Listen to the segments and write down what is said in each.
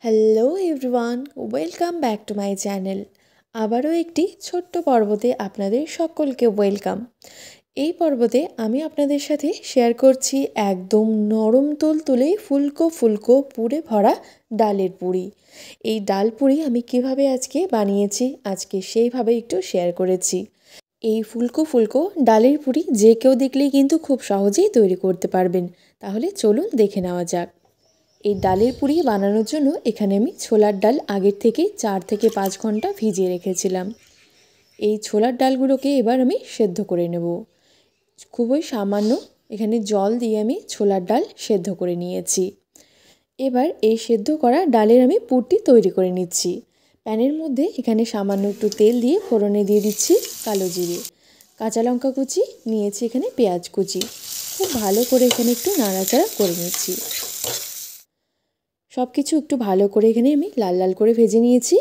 Hello everyone, welcome back to my channel. আবারও একটি ছোট্ট পর্বতে আপনাদের সকলকে ওয়েলকাম। এই পর্বতে আমি আপনাদের সাথে শেয়ার করছি একদম নরম তুলতুলে ফুলকো ফুলকো পুরে ভরা ডালের পুরি। এই ডাল পুরি আমি কিভাবে আজকে বানিয়েছি আজকে সেইভাবে একটু শেয়ার করেছি। এই ফুলকো ফুলকো ডালের পুরি যে কেউ দেখলেই কিন্তু খুব সহজেই তৈরি করতে পারবেন। তাহলে চলুন দেখে নেওয়া যাক। এই ডালের পুরি বানানোর জন্য এখানে আমি ছোলার ডাল আগের থেকে 4 থেকে 5 ঘন্টা ভিজিয়ে রেখেছিলাম। এই ছোলার ডালগুলোকে এবার আমি সেদ্ধ করে নেব। খুবই সামান্য এখানে জল দিয়ে আমি ছোলার ডাল সেদ্ধ করে নিয়েছি। এবার এই সেদ্ধ করা ডালের আমি পুরটি তৈরি করে নিচ্ছি। প্যানের মধ্যে এখানে সামান্য একটু তেল দিয়ে ফোড়নে দিয়ে দিচ্ছি কালো জিরে, কাঁচা লঙ্কা কুচি নিয়েছি, এখানে পেঁয়াজ কুচি। খুব ভালো করে এখানে একটু নাড়াচাড়া করে নিচ্ছি। সব কিছু একটু ভালো করে এখানে আমি লাল লাল করে ভেজে নিয়েছি।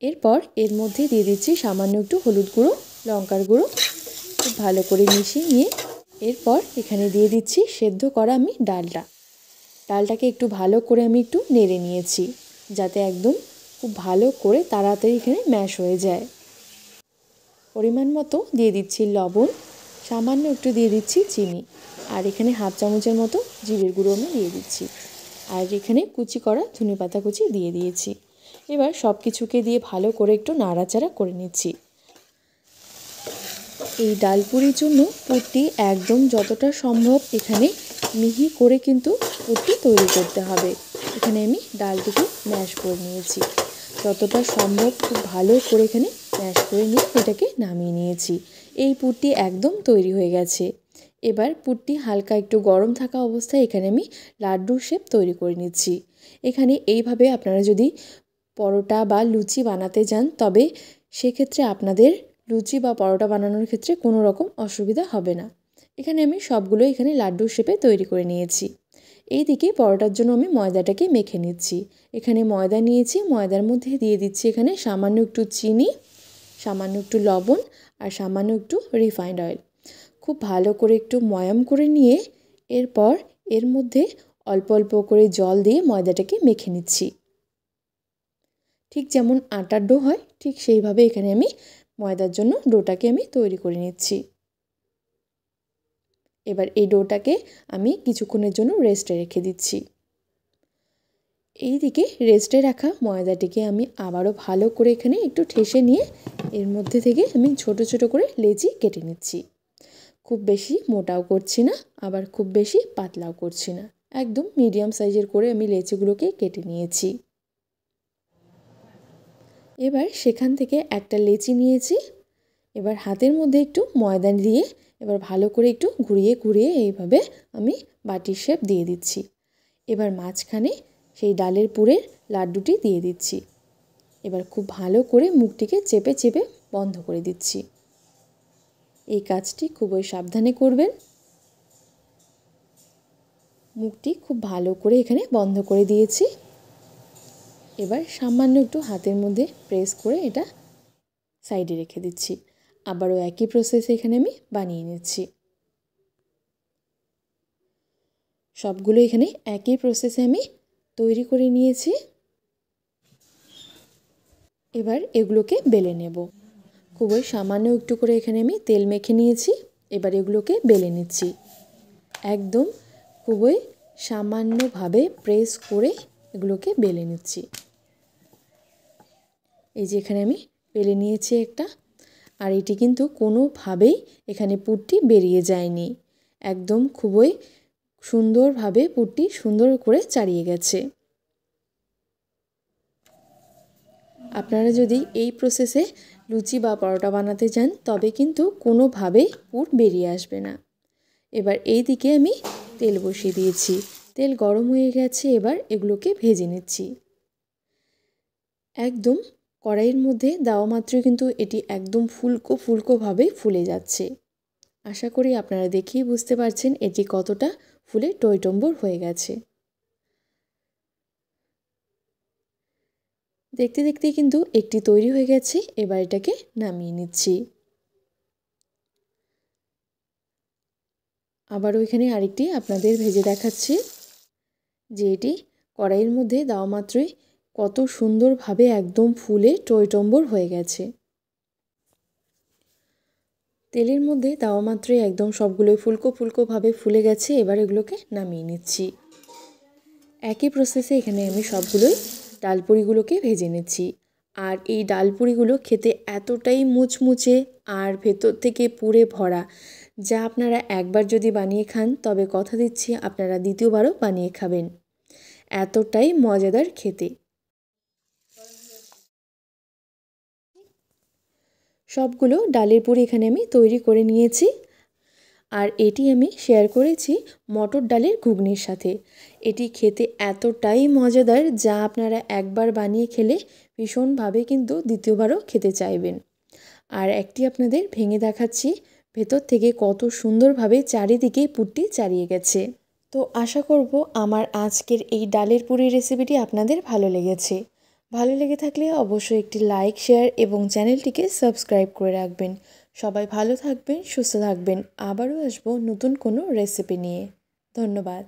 এরপর এর মধ্যে দিয়ে দিচ্ছি সামান্য একটু হলুদ গুঁড়ো, লঙ্কার গুঁড়ো। খুব ভালো করে মিশিয়ে নিয়ে এরপর এখানে দিয়ে দিচ্ছি সেদ্ধ করা আমি ডালটাকে একটু ভালো করে আমি একটু নেড়ে নিয়েছি, যাতে একদম খুব ভালো করে তাড়াতাড়ি এখানে ম্যাশ হয়ে যায়। পরিমাণ মতো দিয়ে দিচ্ছি লবণ, সামান্য একটু দিয়ে দিচ্ছি চিনি, আর এখানে হাফ চামচের মতো জিরের গুঁড়ো আমি দিয়ে দিচ্ছি, আর এখানে কুচি করা ধনেপাতা কুচি দিয়ে দিয়েছি। এবার সব কিছুকে দিয়ে ভালো করে একটু নাড়াচাড়া করে নিচ্ছি। এই ডাল পুরির জন্য পুরটি একদম যতটা সম্ভব এখানে মিহি করে কিন্তু পুরটি তৈরি করতে হবে। এখানে আমি ডালটিকে ম্যাশ করে নিয়েছি, যতটা সম্ভব খুব ভালো করে এখানে ম্যাশ করে নিয়ে এটাকে নামিয়ে নিয়েছি। এই পুরটি একদম তৈরি হয়ে গেছে। এবার পুরটি হালকা একটু গরম থাকা অবস্থায় এখানে আমি লাড্ডুর শেপ তৈরি করে নিচ্ছি। এখানে এইভাবে আপনারা যদি পরোটা বা লুচি বানাতে যান তবে সেক্ষেত্রে আপনাদের লুচি বা পরোটা বানানোর ক্ষেত্রে কোনো রকম অসুবিধা হবে না। এখানে আমি সবগুলো এখানে লাড্ডুর শেপে তৈরি করে নিয়েছি। এইদিকে পরোটার জন্য আমি ময়দাটাকে মেখে নিচ্ছি। এখানে ময়দা নিয়েছি, ময়দার মধ্যে দিয়ে দিচ্ছি এখানে সামান্য একটু চিনি, সামান্য একটু লবণ, আর সামান্য একটু রিফাইন্ড অয়েল। খুব ভালো করে একটু ময়াম করে নিয়ে এরপর এর মধ্যে অল্প অল্প করে জল দিয়ে ময়দাটাকে মেখে নিচ্ছি। ঠিক যেমন আটার ডো হয় ঠিক সেইভাবে এখানে আমি ময়দার জন্য ডোটাকে আমি তৈরি করে নিচ্ছি। এবার এই ডোটাকে আমি কিছুক্ষণের জন্য রেস্টে রেখে দিচ্ছি। এই দিকে রেস্টে রাখা ময়দাটিকে আমি আবারও ভালো করে এখানে একটু ঠেসে নিয়ে এর মধ্যে থেকে আমি ছোট ছোট করে লেচি কেটে নিচ্ছি। খুব বেশি মোটাও করছি না, আবার খুব বেশি পাতলাও করছি না, একদম মিডিয়াম সাইজের করে আমি লেচিগুলোকে কেটে নিয়েছি। এবার সেখান থেকে একটা লেচি নিয়েছি। এবার হাতের মধ্যে একটু ময়দা দিয়ে এবার ভালো করে একটু ঘুরিয়ে ঘুরিয়ে এইভাবে আমি বাটির শেপ দিয়ে দিচ্ছি। এবার মাঝখানে সেই ডালের পুরের লাড্ডুটি দিয়ে দিচ্ছি। এবার খুব ভালো করে মুখটিকে চেপে চেপে বন্ধ করে দিচ্ছি। এই কাজটি খুবই সাবধানে করবেন। মুখটি খুব ভালো করে এখানে বন্ধ করে দিয়েছি। এবার সামান্য একটু হাতের মধ্যে প্রেস করে এটা সাইডে রেখে দিচ্ছি। আবারও একই প্রসেসে এখানে আমি বানিয়ে নিচ্ছি। সবগুলো এখানে একই প্রসেসে আমি তৈরি করে নিয়েছি। এবার এগুলোকে বেলে নেব। খুবই সামান্য একটু করে এখানে আমি তেল মেখে নিয়েছি। এবার এগুলোকে বেলে নিচ্ছি। একদম খুবই সামান্যভাবে প্রেস করে এগুলোকে বেলে নিচ্ছি। এই যে এখানে আমি বেলে নিয়েছি একটা, আর এটি কিন্তু কোনোভাবেই এখানে পুরটি বেরিয়ে যায়নি। একদম খুবই সুন্দরভাবে পুরটি সুন্দর করে চাড়িয়ে গেছে। আপনারা যদি এই প্রসেসে লুচি বা পরোটা বানাতে যান তবে কিন্তু কোনোভাবেই পুর বেরিয়ে আসবে না। এবার এই দিকে আমি তেল বসিয়ে দিয়েছি, তেল গরম হয়ে গেছে। এবার এগুলোকে ভেজে নিচ্ছি। একদম কড়াইয়ের মধ্যে দেওয়া মাত্রই কিন্তু এটি একদম ফুলকো ফুলকোভাবে ফুলে যাচ্ছে। আশা করি আপনারা দেখেই বুঝতে পারছেন এটি কতটা ফুলে টইটম্বুর হয়ে গেছে। দেখতে দেখতে কিন্তু একটি তৈরি হয়ে গেছে। এবার এটাকে নামিয়ে নিচ্ছি। আবারও এখানে আরেকটি আপনাদের ভেজে দেখাচ্ছি যে এটি কড়াইয়ের মধ্যে দেওয়া মাত্রই কত সুন্দরভাবে একদম ফুলে টইটম্বর হয়ে গেছে। তেলের মধ্যে দেওয়া মাত্রই একদম সবগুলোই ফুলকো ফুলকোভাবে ফুলে গেছে। এবার এগুলোকে নামিয়ে নিচ্ছি। একই প্রসেসে এখানে আমি সবগুলোই ডালপুরিগুলোকে ভেজে নিচ্ছি। আর এই ডালপুরিগুলো খেতে এতটাই মুচমুচে আর ভেতর থেকে পুরে ভরা, যা আপনারা একবার যদি বানিয়ে খান তবে কথা দিচ্ছি আপনারা দ্বিতীয়বারও বানিয়ে খাবেন। এতটাই মজাদার খেতে। সবগুলো ডালের পুরি এখানে আমি তৈরি করে নিয়েছি। আর এটি আমি শেয়ার করেছি মটর ডালের ঘুগনির সাথে। এটি খেতে এতটাই মজাদার, যা আপনারা একবার বানিয়ে খেলে ভীষণভাবে কিন্তু দ্বিতীয়বারও খেতে চাইবেন। আর একটি আপনাদের ভেঙে দেখাচ্ছি, ভেতর থেকে কত সুন্দরভাবে চারিদিকে পুরটি চারিয়ে গেছে। তো আশা করব আমার আজকের এই ডালের পুরি রেসিপিটি আপনাদের ভালো লেগেছে। ভালো লেগে থাকলে অবশ্যই একটি লাইক, শেয়ার এবং চ্যানেলটিকে সাবস্ক্রাইব করে রাখবেন। সবাই ভালো থাকবেন, সুস্থ থাকবেন। আবারও আসবো নতুন কোনো রেসিপি নিয়ে। ধন্যবাদ।